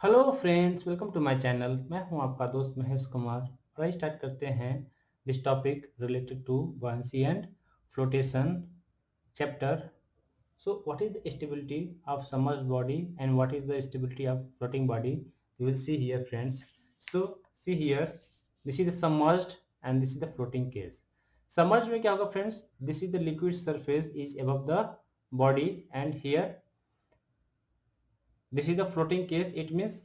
Hello friends, welcome to my channel. मैं हूं आपका दोस्त महेश कुमार। और आइए स्टार्ट करते हैं this topic related to buoyancy and flotation chapter. So what is the stability of submerged body and what is the stability of floating body? You will see here, friends. So see here, this is the submerged and this is the floating case. Submerged में क्या होगा friends? This is the liquid surface is above the body and here this is the floating case. It means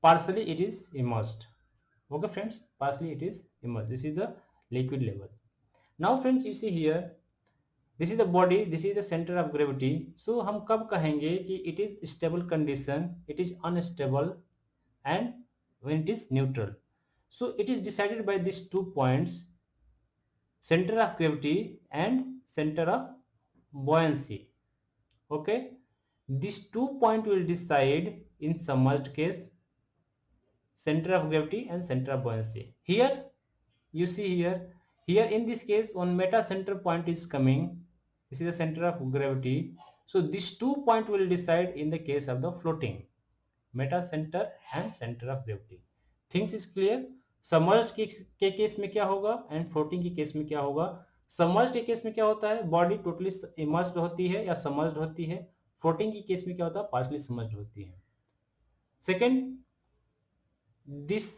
partially it is immersed. Okay friends, partially it is immersed. This is the liquid level. Now friends, you see here, this is the body, this is the center of gravity. So हम कब कहेंगे कि it is stable condition, it is unstable and when it is neutral. So it is decided by these 2 points, center of gravity and center of buoyancy. Okay, these 2 points will decide in submerged case center of gravity and center of buoyancy. Here you see here in this case one meta center point is coming. This is the center of gravity. So these 2 points will decide in the case of the floating, meta center and center of gravity. Things is clear. Submerged के case में क्या होगा and floating के case में क्या होगा? Submerged के case में क्या होता है, बॉडी टोटली इमर्स्ड होती है या सबमर्ज्ड होती है। फ्लोटिंग के केस में क्या होता है, पार्शली सबमर्ज्ड होती है। Second, this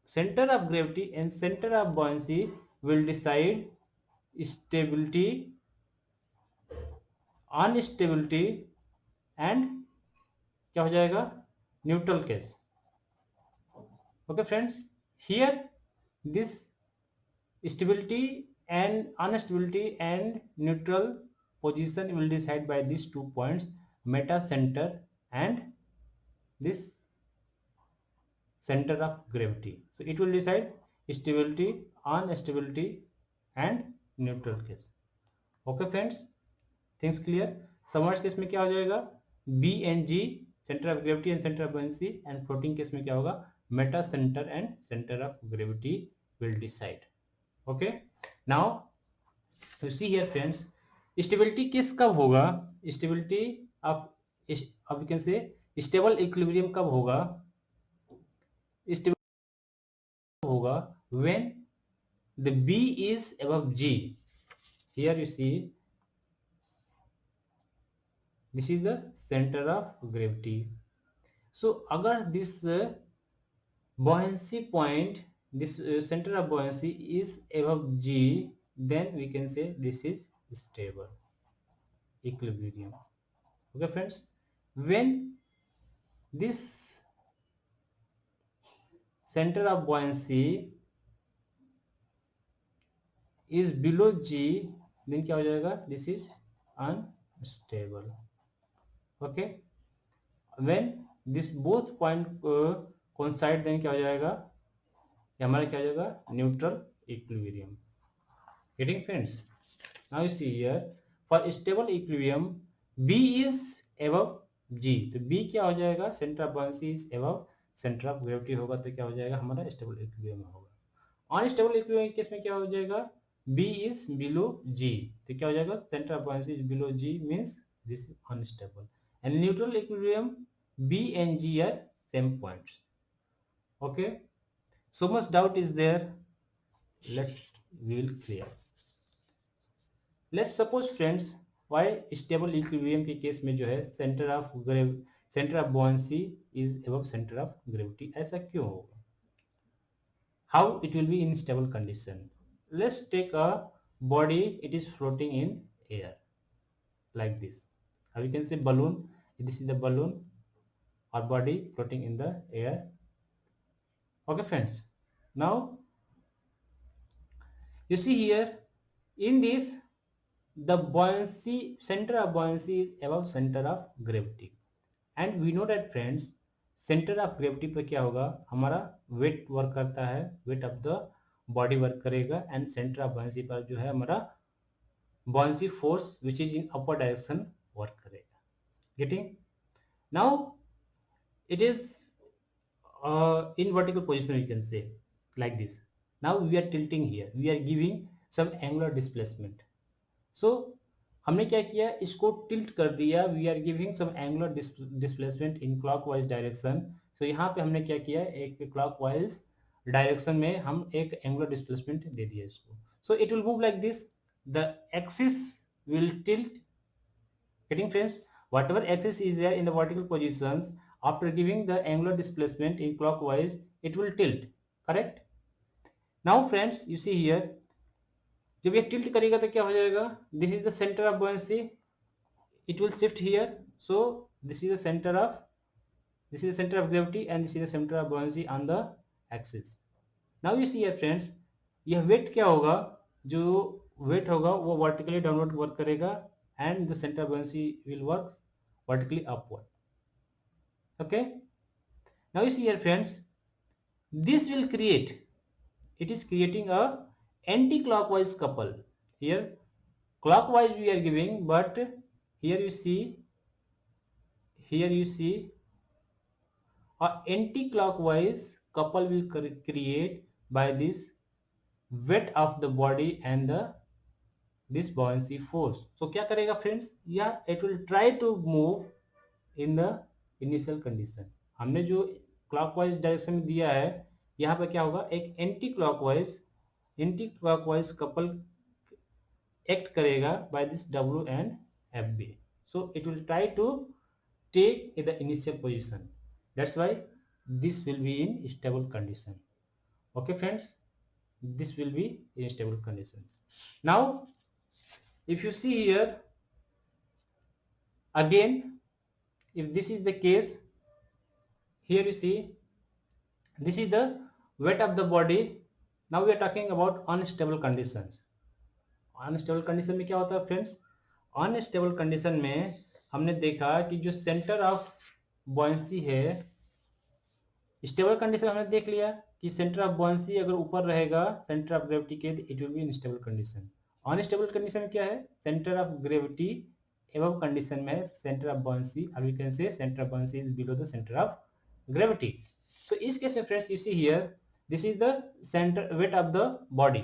center of gravity and center of buoyancy will decide stability, unstability and क्या हो जाएगा, neutral case. Okay friends, here this stability and instability and neutral position will decide by these 2 points, meta center and this center of gravity. So it will decide stability, unstability and neutral case. Okay friends, things clear. Submerged case में क्या हो जाएगा, B and G, centre of gravity and centre of buoyancy, and floating case में क्या होगा, metacentre and centre of gravity will decide. Okay, now you see here friends, stability case कब होगा, stability of अब you can say stable equilibrium कब होगा, stable होगा when the B is above G. Here you see this is the center of gravity. So agar this buoyancy point, this center of buoyancy is above g, then we can say this is stable equilibrium. Okay friends, when this center of buoyancy is below g, then क्या हो जाएगा, this is unstable. Okay, when this both point coincide, then क्या हो जाएगा, ये हमारा क्या हो जाएगा, neutral equilibrium. Getting friends? Now you see here, for stable equilibrium B is above G, तो B क्या हो जाएगा, centre of buoyancy is above centre of gravity होगा, तो क्या हो जाएगा, हमारा स्टेबल इक्विलिब्रियम होगा. अनस्टेबल इक्विलिब्रियम केस में क्या हो जाएगा, B इज बिलो G, तो क्या हो जाएगा, centre of buoyancy is below G, means this is unstable. And neutral equilibrium B and G are same points. Okay, so much doubt is there, we will clear. Let's suppose friends, why stable equilibrium के case में जो है centre of buoyancy is above centre of gravity, ऐसा क्यों होगा, how it will be in stable condition. Let's take a body, it is floating in air like this. How you can say balloon, this is the balloon or body floating in the air. Okay friends, now you see here, in this the buoyancy, center of buoyancy is above center of gravity, and we know that friends, center of gravity पे क्या होगा, हमारा wait work करता है, wait of the body work करेगा, and centre of buoyancy पर जो है हमारा buoyancy force which is in upward direction work करेगा. Getting? Now it is in vertical position, you can say like this. Now we are tilting here, we are giving some angular displacement. So हमने क्या किया, इसको tilt कर दिया, we are giving some angular displacement in clockwise direction. So यहाँ पे हमने क्या किया, एक क्लॉकवाइज डायरेक्शन में हम एक एंगुलर डिस्प्लेसमेंट दे दिया इसको। So it will move like this, the axis will tilt, getting friends, whatever axis is there in the vertical positions, after giving the angular displacement in clockwise it will tilt, correct? Now friends you see here, जब ये tilt करेगा तो क्या हो जाएगा, this is the centre of buoyancy, it will shift here, so this is the center of, this is the center of gravity and this is the center of buoyancy on the axis. Now you see here friends, यह wait क्या होगा, जो wait होगा वो vertically downward work करेगा and the center of buoyancy will work vertically upward. Okay, now you see here friends, this will create, it is creating a anti-clockwise couple. Here clockwise we are giving, but here you see, here you see a anti-clockwise couple will create by this weight of the body and the this buoyancy force. So क्या करेगा friends, yeah, it will try to move in the initial condition. हमने जो clockwise direction में दिया है, यहाँ पर क्या होगा, एक एंटी क्लॉकवाइज कपल एक्ट करेगा by this W and FB. So it will try to take in the initial position. That's why this will be in stable condition. Okay friends, this will be in stable condition. Now if you see here again, if this is the case, here you see this is the weight of the body. Now we are talking about unstable conditions. Unstable condition में क्या होता है friends, unstable condition में हमने देखा कि जो centre of buoyancy है, स्टेबल कंडीशन हमने देख लिया कि सेंटर ऑफ बॉयंसी अगर ऊपर रहेगा सेंटर ऑफ ग्रेविटी के, it will be in stable condition. Unstable condition में क्या है, centre of gravity above condition में सेंटर ऑफ बॉयंसी, और we can say centre of buoyancy is below the centre of gravity. So इस case में friends you see here, this is the centre weight of the body,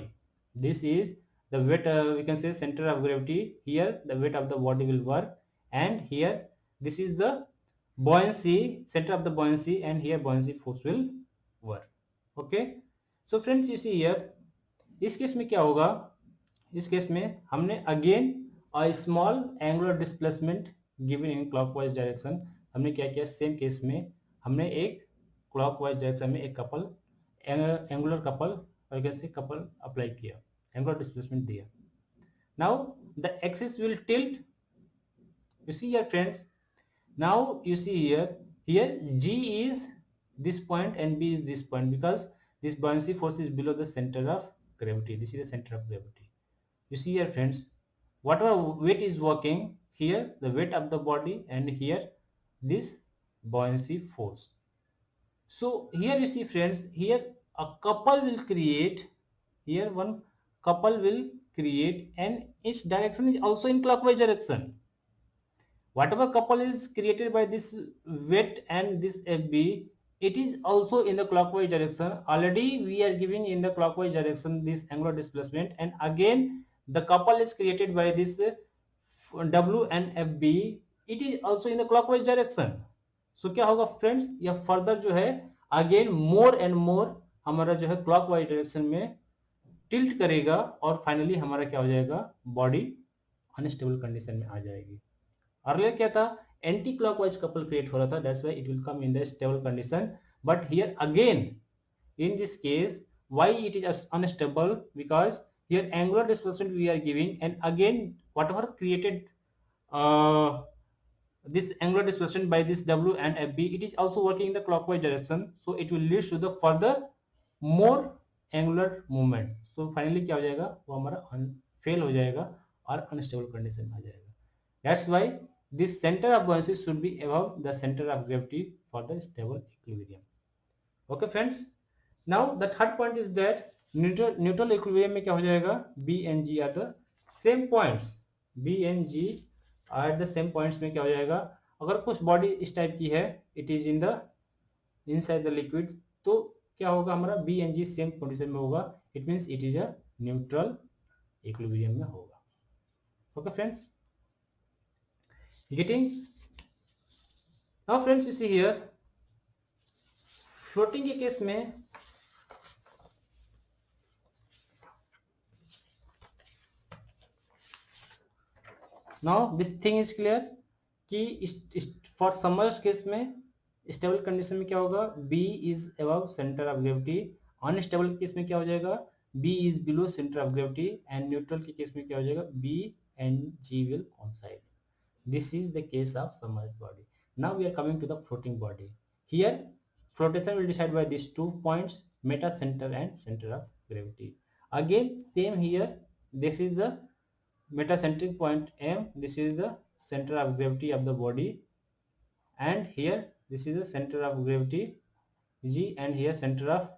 this is the weight, we can say center of gravity, here the weight of the body will work, and here this is the buoyancy, center of the buoyancy, and here buoyancy force will work. Okay, so friends you see here, इस case में क्या होगा, इस case में हमने again a small angular displacement given in clockwise direction, हमने क्या किया, सेम केस में हमने एक clockwise direction में एक कपल एंगुलर कपल और कैसे कपल अप्लाई किया, angular displacement दिया. Now the axis will tilt. You see here friends, now you see here, here G is this point and B is this point, because this buoyancy force is below the center of gravity. This is the center of gravity. You see here friends, whatever weight is working, here the weight of the body, and here this buoyancy force. So here you see friends, here a couple will create, here one couple will create, and its direction is also in clockwise direction. Whatever couple is created by this weight and this FB, it is also in the clockwise direction. Already we are giving in the clockwise direction this angular displacement, and again the couple is created by this W and FB, it is also in the clockwise direction. So क्या होगा friends, यह further जो है again more and more हमारा जो है clockwise direction में tilt करेगा, और फाइनली हमारा क्या हो जाएगा, बॉडी अनस्टेबल कंडीशन में आ जाएगी। अर्लियर क्या था, एंटी क्लॉकवाइज कपल क्रिएट हो रहा था, that's why it will come in the stable condition, but here again in this case why it is unstable, because here angular displacement we are giving, and again whatever created this angular displacement by this W and FB, it is also working in the clockwise direction, so it will lead to the further more angular movement. So finally क्या हो जाएगा, वो हमारा fail हो जाएगा और unstable condition में आ जाएगा. That's why this center of buoyancy should be above the center of gravity for the stable equilibrium. Okay friends, now the third point is that neutral equilibrium में क्या हो जाएगा, B and G are the same points, B and G are the same points में क्या हो जाएगा, अगर कुछ बॉडी इस टाइप की है, it is in the inside the liquid, तो क्या होगा, हमारा B and G same condition में होगा, it means it is a neutral equilibrium में होगा. Okay friends, getting? Now friends, you see here floating के केस में now this thing is clear कि फॉर सबमर्ज केस में स्टेबल कंडीशन में क्या होगा, B is above centre of gravity, unstable case में क्या हो जाएगा, B is below centre of gravity, and neutral के केस में क्या हो जाएगा, B and G will coincide. This is the case of submerged body. Now we are coming to the floating body. Here flotation will decide by these 2 points, meta center and center of gravity. Again same here, this is the metacentric point M, this is the center of gravity of the body, and here this is the center of gravity G, and here center of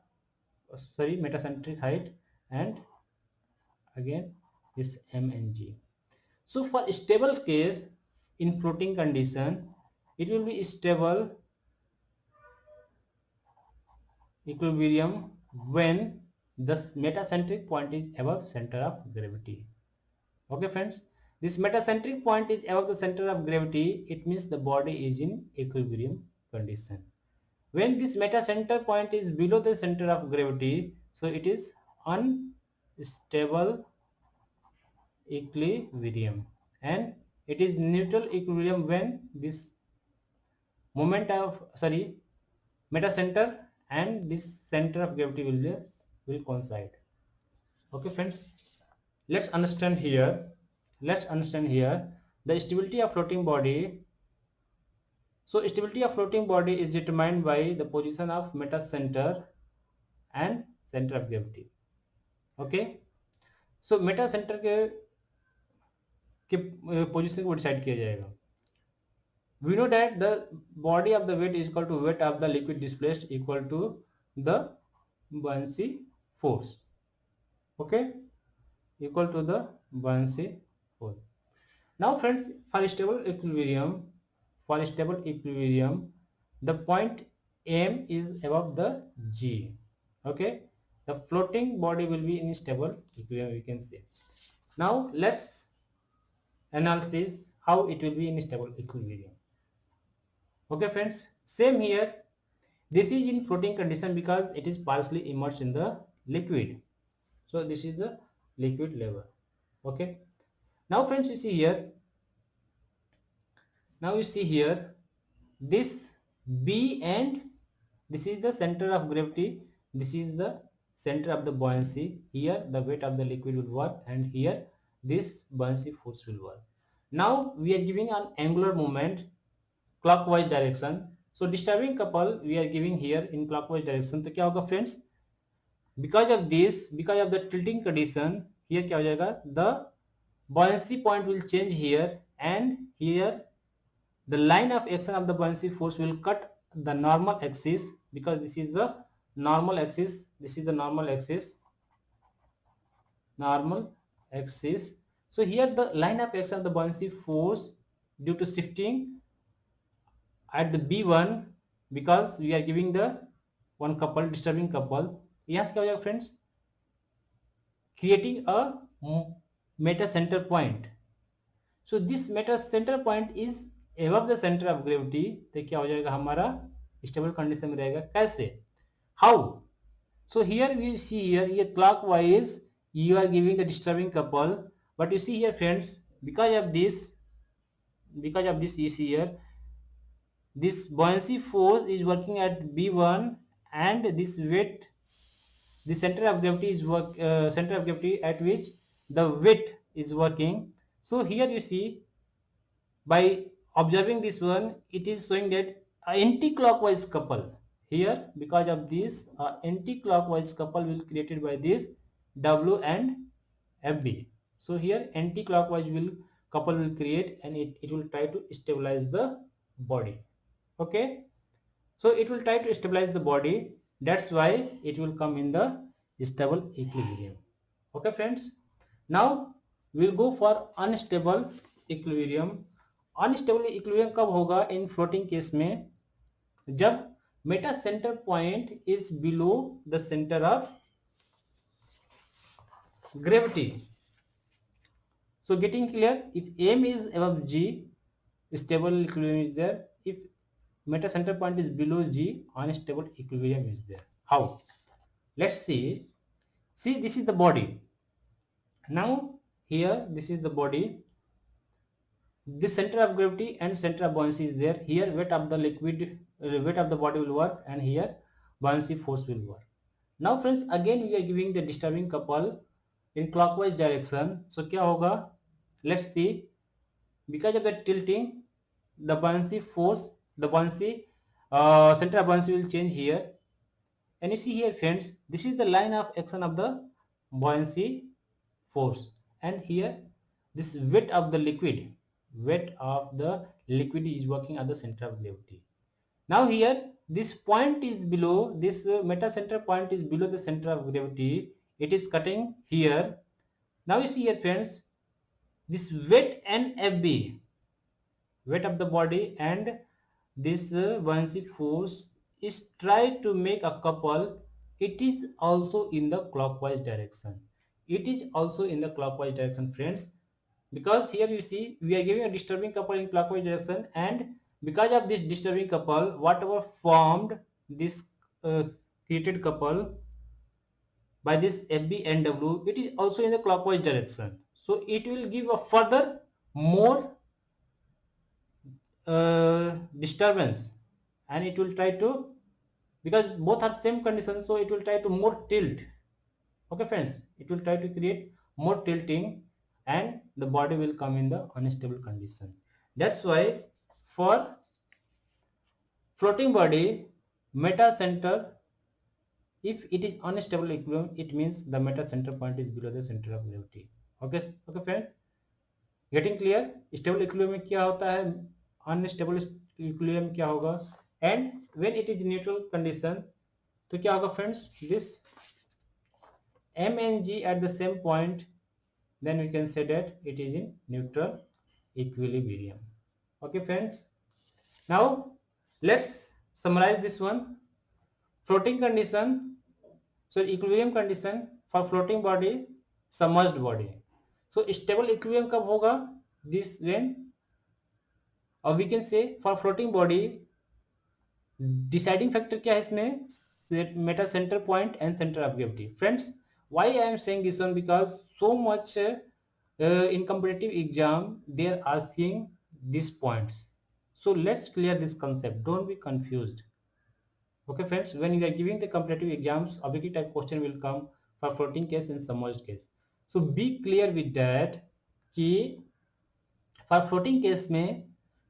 metacentric height, and again this M and G. So for stable case in floating condition, it will be stable equilibrium when the metacentric point is above center of gravity. Okay friends, this metacentric point is above the center of gravity, it means the body is in equilibrium condition. When this metacenter point is below the center of gravity, so it is unstable equilibrium, and it is neutral equilibrium when this moment of metacenter and this center of gravity will coincide. Okay friends, let's understand here the stability of floating body. So stability of floating body is determined by the position of metacenter and center of gravity. Okay, so metacenter के position को decide किया जाएगा. We know that the body of the weight is equal to weight of the liquid displaced equal to the buoyancy force. Okay, equal to the buoyancy force. Now friends, for stable equilibrium, the point M is above the G. Okay, the floating body will be in stable equilibrium, we can say. Now let's analyze how it will be in stable equilibrium. Okay friends, same here, this is in floating condition because it is partially immersed in the liquid. So this is the liquid level. Okay, now friends, you see here this B, and this is the center of gravity, this is the center of the buoyancy. Here the weight of the liquid will work, and here this buoyancy force will work. Now we are giving an angular moment clockwise direction. So disturbing couple we are giving here in clockwise direction. तो क्या होगा friends, because of the tilting condition, here क्या हो जाएगा, the buoyancy point will change here, and here the line of action of the buoyancy force will cut the normal axis, because this is the normal axis. So here the line of action of the buoyancy force due to shifting at the B1, because we are giving the one couple, disturbing couple. यहाँ से क्या हो जाएगा friends, creating a meta center point. So this meta center point is above the center of gravity. तो क्या हो जाएगा, हमारा stable condition में रहेगा. कैसे, how? So here we see here, ये clockwise you are giving the disturbing couple, but you see here friends, because of this you see here, this buoyancy force is working at B1, and this weight, the center of gravity at which the weight is working. So here you see, by observing this one, it is showing that anti-clockwise couple here, because of this anti-clockwise couple will created by this W and FB. So here anti-clockwise couple will create, and it will try to stabilize the body. Okay, so it will try to stabilize the body, that's why it will come in the stable equilibrium. Okay friends, now we'll go for unstable equilibrium. Unstable equilibrium कब होगा in floating case में, जब meta center point is below the center of gravity. So getting clear, if M is above G, stable equilibrium is there. If meta center point is below G, unstable equilibrium is there. How? Let's see. See, this is the body. Now here, this is the body. This center of gravity and center of buoyancy is there. Here weight of the liquid, weight of the body will work, and here buoyancy force will work. Now friends, again we are giving the disturbing couple in clockwise direction. So क्या होगा? Let's see. Because of the tilting, the buoyancy force, the buoyancy center of buoyancy will change here. And you see here friends, this is the line of action of the buoyancy force, and here this weight of the liquid, is working at the center of gravity. Now here this point is below, this meta center point is below the center of gravity. It is cutting here. Now you see here friends, this weight and FB, weight of the body, and this buoyancy force is try to make a couple. It is also in the clockwise direction. It is also in the clockwise direction friends, because here you see we are giving a disturbing couple in clockwise direction, and because of this disturbing couple, whatever formed this created couple by this FB and W, it is also in the clockwise direction. So it will give a further more disturbance, and it will try to, because both are same condition, so it will try to more tilt. Okay friends, it will try to create more tilting, and the body will come in the unstable condition. That's why for floating body, meta center, if it is unstable equilibrium, it means the meta center point is below the center of gravity. Okay friends, getting clear? Stable equilibrium क्या होता है, unstable equilibrium क्या होगा, and when it is neutral condition, तो क्या होगा friends, this M and G at the same point, then we can say that it is in neutral equilibrium. Okay friends, now let's summarize this one. Floating condition, so equilibrium condition for floating body, submerged body. So stable equilibrium कब होगा? This when, or we can say for floating body, deciding factor क्या है इसमें? Meta center point and center of gravity. Friends, why I am saying this one? Because so much in competitive exam they are asking these points. So let's clear this concept. Don't be confused. Okay friends, when you are giving the competitive exams, objective type question will come for floating case and submerged case. So be clear with that कि for floating case में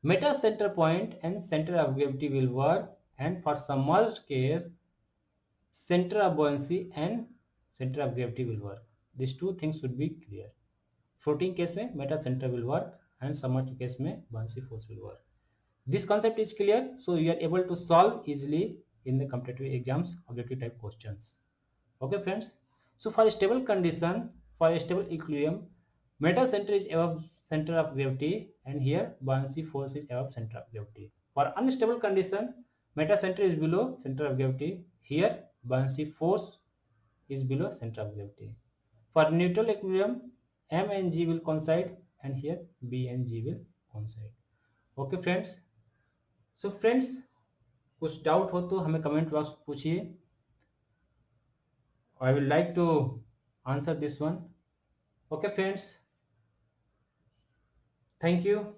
meta center point and center of gravity will work, and for submerged case center of buoyancy and center of gravity will work. These two things should be clear. Floating case में meta center will work, and submerged case में buoyancy force will work. This concept is clear, so you are able to solve easily in the competitive exams objective type questions. Okay friends, so for a stable condition, for a stable equilibrium, meta center is above center of gravity, and here buoyancy force is above center of gravity. For unstable condition, meta center is below center of gravity, here buoyancy force is below center of gravity. For neutral equilibrium, M and G will coincide, and here B and G will coincide. Okay friends, so friends, कुछ doubt हो तो हमें comment box पूछिए. I will like to answer this one. Okay friends, thank you.